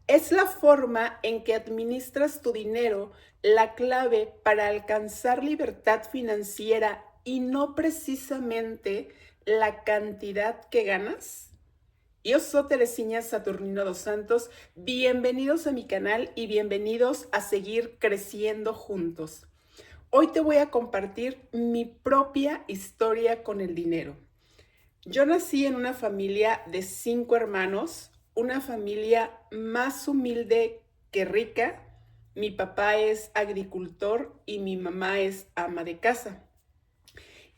Es la forma en que administras tu dinero la clave para alcanzar libertad financiera y no precisamente la cantidad que ganas. Yo soy Teresina Saturnino dos Santos. Bienvenidos a mi canal y bienvenidos a seguir creciendo juntos. Hoy te voy a compartir mi propia historia con el dinero. Yo nací en una familia de 5 hermanos, una familia más humilde que rica. Mi papá es agricultor y mi mamá es ama de casa.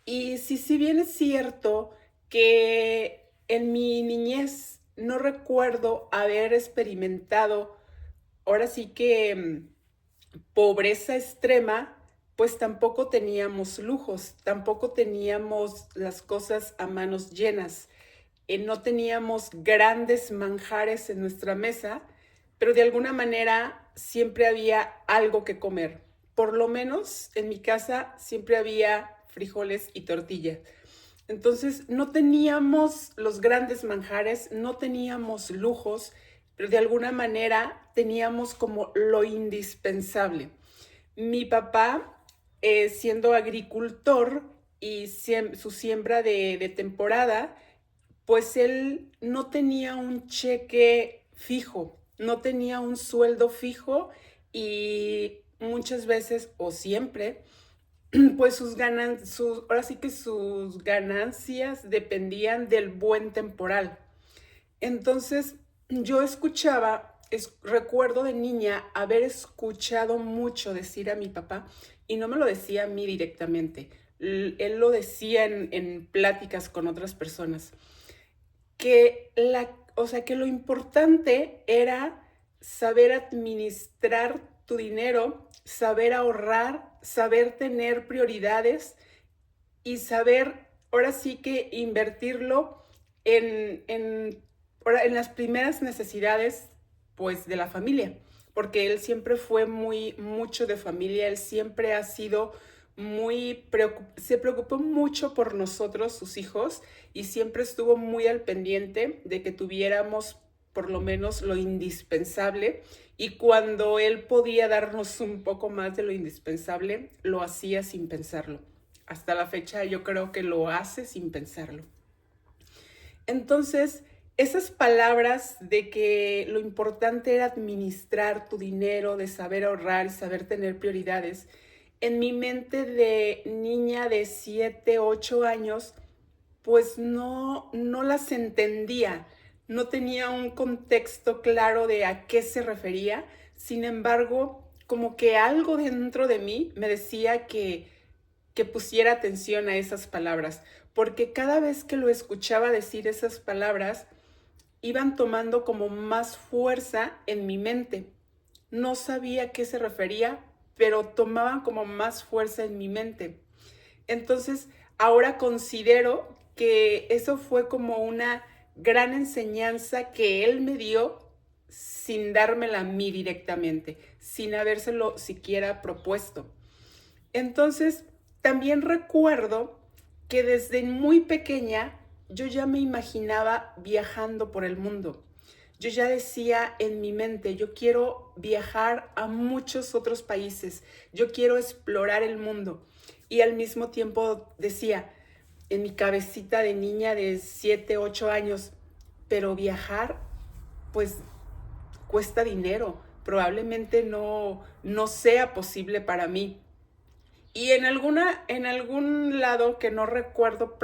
Y si bien es cierto que en mi niñez no recuerdo haber experimentado, ahora sí que pobreza extrema, pues tampoco teníamos lujos, tampoco teníamos las cosas a manos llenas, no teníamos grandes manjares en nuestra mesa, pero de alguna manera siempre había algo que comer. Por lo menos en mi casa siempre había frijoles y tortillas. Entonces no teníamos los grandes manjares, no teníamos lujos, pero de alguna manera teníamos como lo indispensable. Mi papá, siendo agricultor y su siembra de temporada, pues él no tenía un cheque fijo, no tenía un sueldo fijo y muchas veces o siempre, pues ahora sí que sus ganancias dependían del buen temporal. Entonces, yo recuerdo de niña haber escuchado mucho decir a mi papá, y no me lo decía a mí directamente, él lo decía en pláticas con otras personas, que lo importante era saber administrar tu dinero, saber ahorrar, saber tener prioridades y saber ahora sí que invertirlo en las primeras necesidades pues de la familia, porque él siempre fue mucho de familia, él siempre ha sido se preocupó mucho por nosotros, sus hijos, y siempre estuvo muy al pendiente de que tuviéramos por lo menos lo indispensable, y cuando él podía darnos un poco más de lo indispensable, lo hacía sin pensarlo. Hasta la fecha yo creo que lo hace sin pensarlo. Entonces, esas palabras de que lo importante era administrar tu dinero, de saber ahorrar y saber tener prioridades, en mi mente de niña de 7, 8 años, pues no las entendía, no tenía un contexto claro de a qué se refería. Sin embargo, como que algo dentro de mí me decía que pusiera atención a esas palabras, porque cada vez que lo escuchaba decir esas palabras, iban tomando como más fuerza en mi mente. No sabía a qué se refería, pero tomaban como más fuerza en mi mente. Entonces, ahora considero que eso fue como una gran enseñanza que él me dio sin dármela a mí directamente, sin habérselo siquiera propuesto. Entonces, también recuerdo que desde muy pequeña yo ya me imaginaba viajando por el mundo. Yo ya decía en mi mente, yo quiero viajar a muchos otros países, yo quiero explorar el mundo. Y al mismo tiempo decía en mi cabecita de niña de 7, 8 años, pero viajar pues cuesta dinero, probablemente no sea posible para mí. Y en algún lado que no recuerdo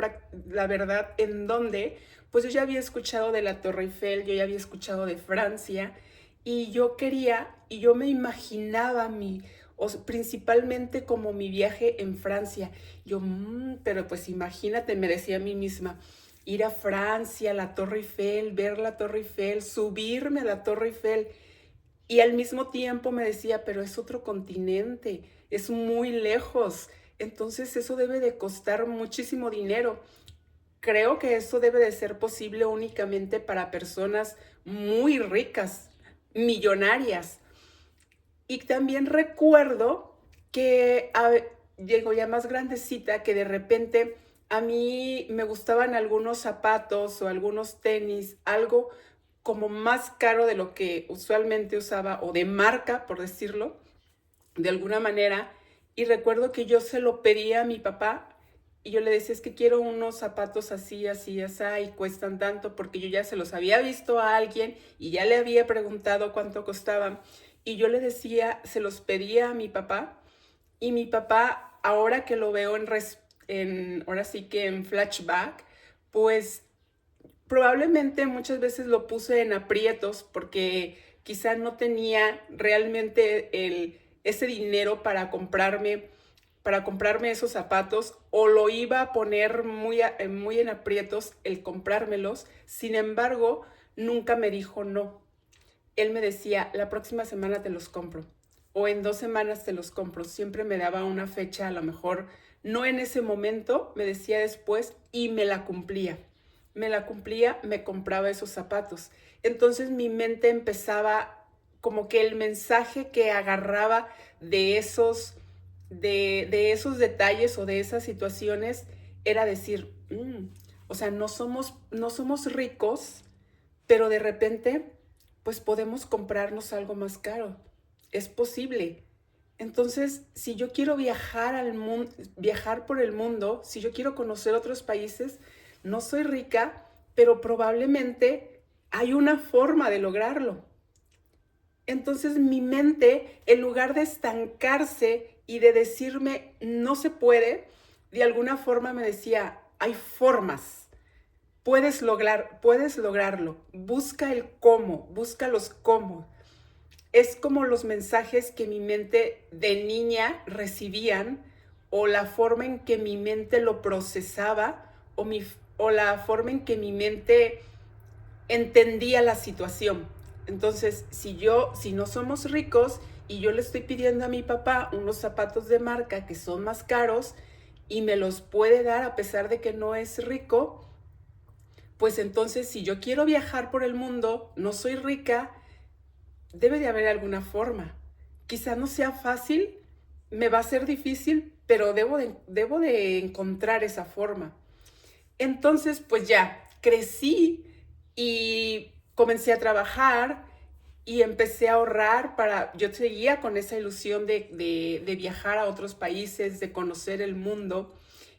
la verdad en dónde, pues yo ya había escuchado de la Torre Eiffel, yo ya había escuchado de Francia, y yo me imaginaba principalmente como mi viaje en Francia. Yo, pero pues imagínate, me decía a mí misma, ir a Francia, la Torre Eiffel, ver la Torre Eiffel, subirme a la Torre Eiffel. Y al mismo tiempo me decía, pero es otro continente, es muy lejos, entonces eso debe de costar muchísimo dinero. Creo que eso debe de ser posible únicamente para personas muy ricas, millonarias. Y también recuerdo que llego ya más grandecita, que de repente a mí me gustaban algunos zapatos o algunos tenis, algo como más caro de lo que usualmente usaba, o de marca, por decirlo, de alguna manera. Y recuerdo que yo se lo pedía a mi papá y yo le decía, es que quiero unos zapatos así, así, así, y cuestan tanto, porque yo ya se los había visto a alguien y ya le había preguntado cuánto costaban. Y yo le decía, se los pedía a mi papá, y mi papá, ahora que lo veo ahora sí que en flashback, pues probablemente muchas veces lo puse en aprietos porque quizá no tenía realmente ese dinero para comprarme esos zapatos, o lo iba a poner muy en aprietos el comprármelos. Sin embargo, nunca me dijo no. Él me decía, la próxima semana te los compro, o en 2 semanas te los compro. Siempre me daba una fecha, a lo mejor no en ese momento, me decía después, y me la cumplía. Me compraba esos zapatos. Entonces mi mente empezaba, como que el mensaje que agarraba de esos detalles o de esas situaciones era decir, o sea, no somos ricos, pero de repente, pues podemos comprarnos algo más caro. Es posible. Entonces, si yo quiero viajar por el mundo, si yo quiero conocer otros países, no soy rica, pero probablemente hay una forma de lograrlo. Entonces mi mente, en lugar de estancarse y de decirme no se puede, de alguna forma me decía, hay formas. Puedes lograrlo. Busca el cómo, busca los cómo. Es como los mensajes que mi mente de niña recibían, o la forma en que mi mente lo procesaba, o la forma en que mi mente entendía la situación. Entonces, si no somos ricos y yo le estoy pidiendo a mi papá unos zapatos de marca que son más caros y me los puede dar a pesar de que no es rico, pues entonces, si yo quiero viajar por el mundo, no soy rica, debe de haber alguna forma. Quizá no sea fácil, me va a ser difícil, pero debo de encontrar esa forma. Entonces, pues ya, crecí y comencé a trabajar y empecé a ahorrar yo seguía con esa ilusión de viajar a otros países, de conocer el mundo.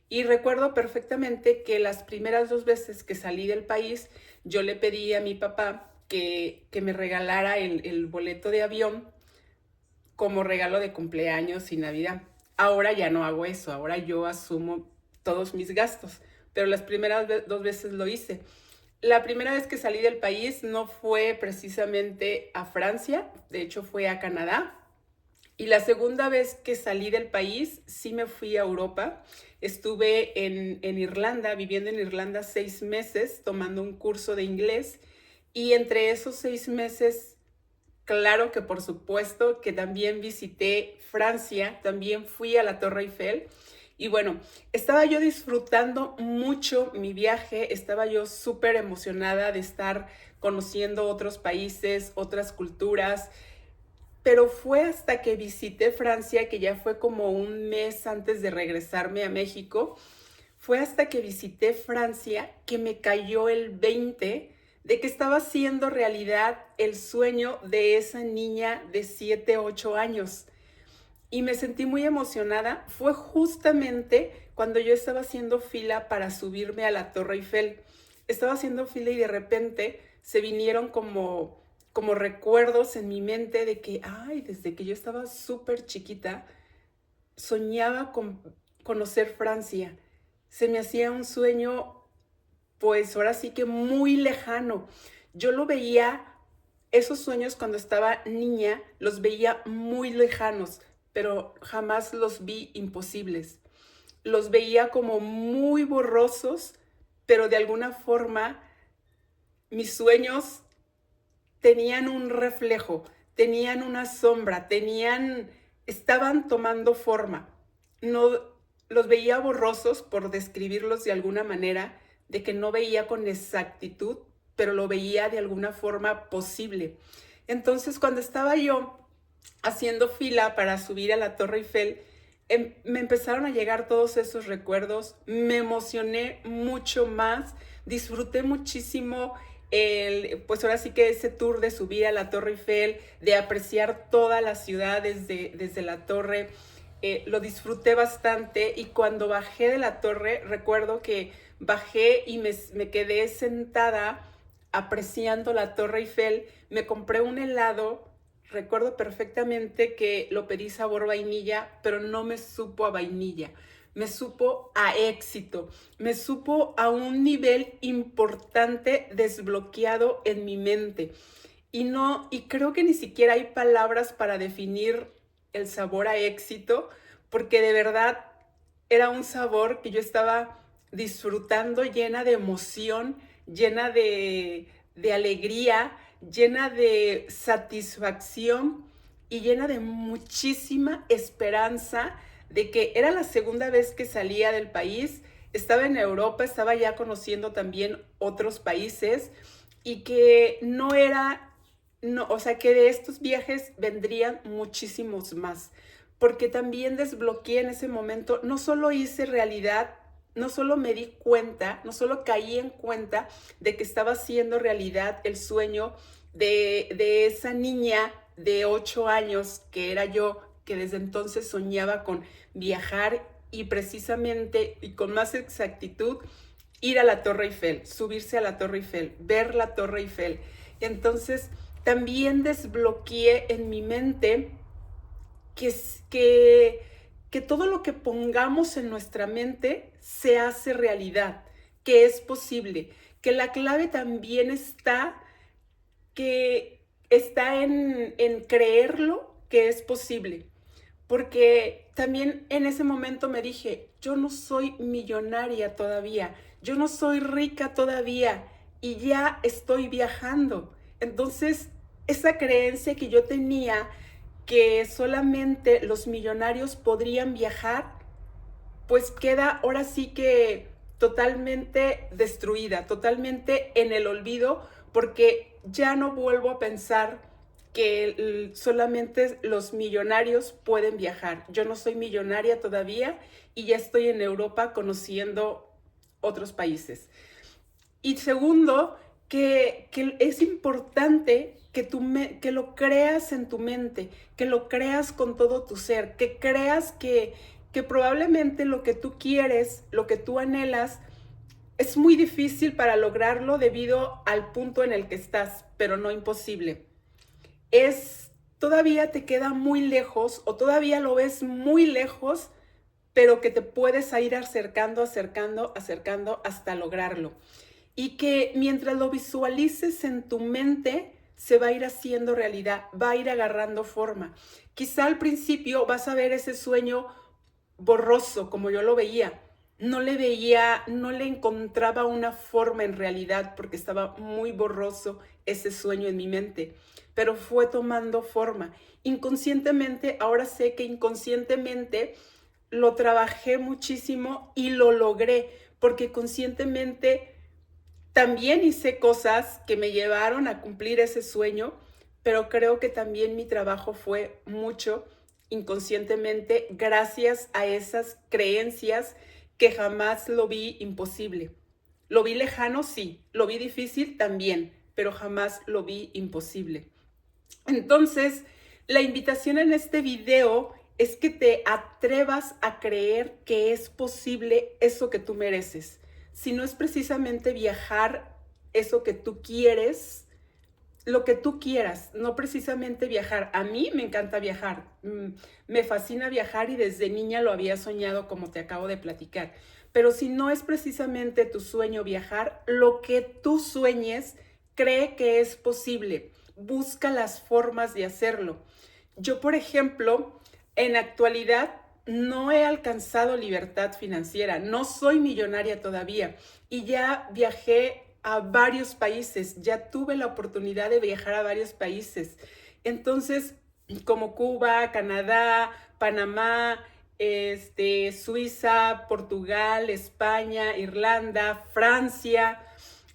Y recuerdo perfectamente que las primeras 2 veces que salí del país, yo le pedí a mi papá que me regalara el boleto de avión como regalo de cumpleaños y Navidad. Ahora ya no hago eso, ahora yo asumo todos mis gastos, pero las primeras 2 veces lo hice. La primera vez que salí del país no fue precisamente a Francia, de hecho fue a Canadá. Y la segunda vez que salí del país, sí me fui a Europa. Estuve en Irlanda, viviendo en Irlanda 6 meses, tomando un curso de inglés. Y entre esos 6 meses, claro que por supuesto que también visité Francia, también fui a la Torre Eiffel. Y bueno, estaba yo disfrutando mucho mi viaje, estaba yo súper emocionada de estar conociendo otros países, otras culturas, pero fue hasta que visité Francia, que ya fue como un mes antes de regresarme a México, fue hasta que visité Francia que me cayó el 20 de que estaba haciendo realidad el sueño de esa niña de 7, 8 años. Y me sentí muy emocionada. Fue justamente cuando yo estaba haciendo fila para subirme a la Torre Eiffel. Estaba haciendo fila y de repente se vinieron como recuerdos en mi mente de que, ay, desde que yo estaba súper chiquita, soñaba con conocer Francia. Se me hacía un sueño, pues ahora sí que muy lejano. Yo lo veía, esos sueños cuando estaba niña, los veía muy lejanos, pero jamás los vi imposibles. Los veía como muy borrosos, pero de alguna forma mis sueños tenían un reflejo, tenían una sombra, estaban tomando forma. No los veía borrosos, por describirlos de alguna manera, de que no veía con exactitud, pero lo veía de alguna forma posible. Entonces, cuando estaba yo haciendo fila para subir a la Torre Eiffel, me empezaron a llegar todos esos recuerdos, me emocioné mucho más, disfruté muchísimo pues ahora sí que ese tour de subir a la Torre Eiffel, de apreciar toda la ciudad desde la torre, lo disfruté bastante. Y cuando bajé de la torre, recuerdo que bajé y me quedé sentada apreciando la Torre Eiffel. Me compré un helado. Recuerdo perfectamente que lo pedí sabor vainilla, pero no me supo a vainilla. Me supo a éxito, me supo a un nivel importante desbloqueado en mi mente. Y creo que ni siquiera hay palabras para definir el sabor a éxito, porque de verdad era un sabor que yo estaba disfrutando, llena de emoción, llena de alegría, llena de satisfacción y llena de muchísima esperanza de que era la segunda vez que salía del país. Estaba en Europa, estaba ya conociendo también otros países, y que no era, no, o sea, que de estos viajes vendrían muchísimos más, porque también desbloqueé en ese momento. No solo hice realidad, no solo me di cuenta, no solo caí en cuenta de que estaba haciendo realidad el sueño de esa niña de 8 años que era yo, que desde entonces soñaba con viajar y precisamente y con más exactitud ir a la Torre Eiffel, subirse a la Torre Eiffel, ver la Torre Eiffel. Entonces también desbloqueé en mi mente que, que, que todo lo que pongamos en nuestra mente se hace realidad, que es posible, que la clave también está en creerlo, que es posible. Porque también en ese momento me dije, yo no soy millonaria todavía, yo no soy rica todavía y ya estoy viajando. Entonces, esa creencia que yo tenía que solamente los millonarios podrían viajar, pues queda ahora sí que totalmente destruida, totalmente en el olvido, porque ya no vuelvo a pensar que solamente los millonarios pueden viajar. Yo no soy millonaria todavía y ya estoy en Europa conociendo otros países. Y segundo, que es importante que lo creas en tu mente, que lo creas con todo tu ser, que creas que probablemente lo que tú quieres, lo que tú anhelas, es muy difícil para lograrlo debido al punto en el que estás, pero no imposible. Todavía te queda muy lejos o todavía lo ves muy lejos, pero que te puedes ir acercando, acercando, acercando hasta lograrlo. Y que mientras lo visualices en tu mente, se va a ir haciendo realidad, va a ir agarrando forma. Quizá al principio vas a ver ese sueño borroso, como yo lo veía. No le veía, no le encontraba una forma en realidad, porque estaba muy borroso ese sueño en mi mente, pero fue tomando forma. Inconscientemente, ahora sé que inconscientemente lo trabajé muchísimo y lo logré, porque conscientemente también hice cosas que me llevaron a cumplir ese sueño, pero creo que también mi trabajo fue mucho inconscientemente gracias a esas creencias que jamás lo vi imposible. Lo vi lejano, sí, lo vi difícil también, pero jamás lo vi imposible. Entonces, la invitación en este video es que te atrevas a creer que es posible eso que tú mereces. Si no es precisamente viajar eso que tú quieres, lo que tú quieras, no precisamente viajar. A mí me encanta viajar, me fascina viajar y desde niña lo había soñado, como te acabo de platicar. Pero si no es precisamente tu sueño viajar, lo que tú sueñes, cree que es posible. Busca las formas de hacerlo. Yo, por ejemplo, en actualidad no he alcanzado libertad financiera, no soy millonaria todavía y ya viajé a varios países, ya tuve la oportunidad de viajar a varios países. Entonces, como Cuba, Canadá, Panamá, Suiza, Portugal, España, Irlanda, Francia.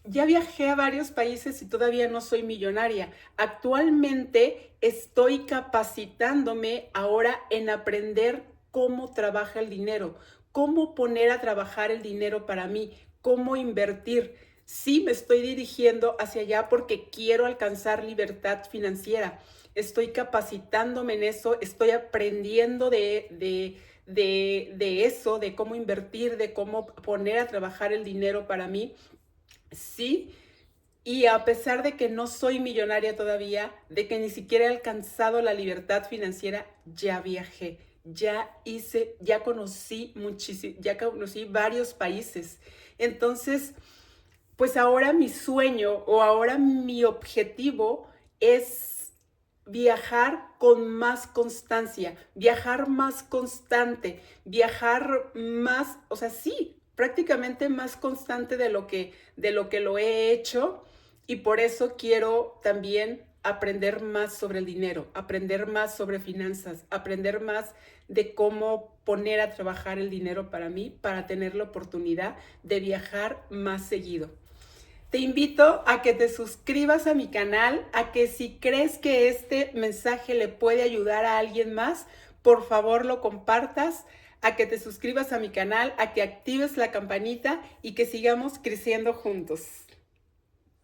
Ya viajé a varios países y todavía no soy millonaria. Actualmente estoy capacitándome ahora en aprender cómo trabaja el dinero, cómo poner a trabajar el dinero para mí, cómo invertir. Sí me estoy dirigiendo hacia allá porque quiero alcanzar libertad financiera. Estoy capacitándome en eso, estoy aprendiendo de eso, de cómo invertir, de cómo poner a trabajar el dinero para mí. Sí, y a pesar de que no soy millonaria todavía, de que ni siquiera he alcanzado la libertad financiera, ya viajé, ya conocí varios países. Entonces, pues ahora mi sueño o ahora mi objetivo es viajar con más constancia, viajar más constante, viajar más, o sea, sí, prácticamente más constante de lo que lo he hecho, y por eso quiero también aprender más sobre el dinero, aprender más sobre finanzas, aprender más de cómo poner a trabajar el dinero para mí, para tener la oportunidad de viajar más seguido. Te invito a que te suscribas a mi canal, a que si crees que este mensaje le puede ayudar a alguien más, por favor lo compartas, a que te suscribas a mi canal, a que actives la campanita y que sigamos creciendo juntos.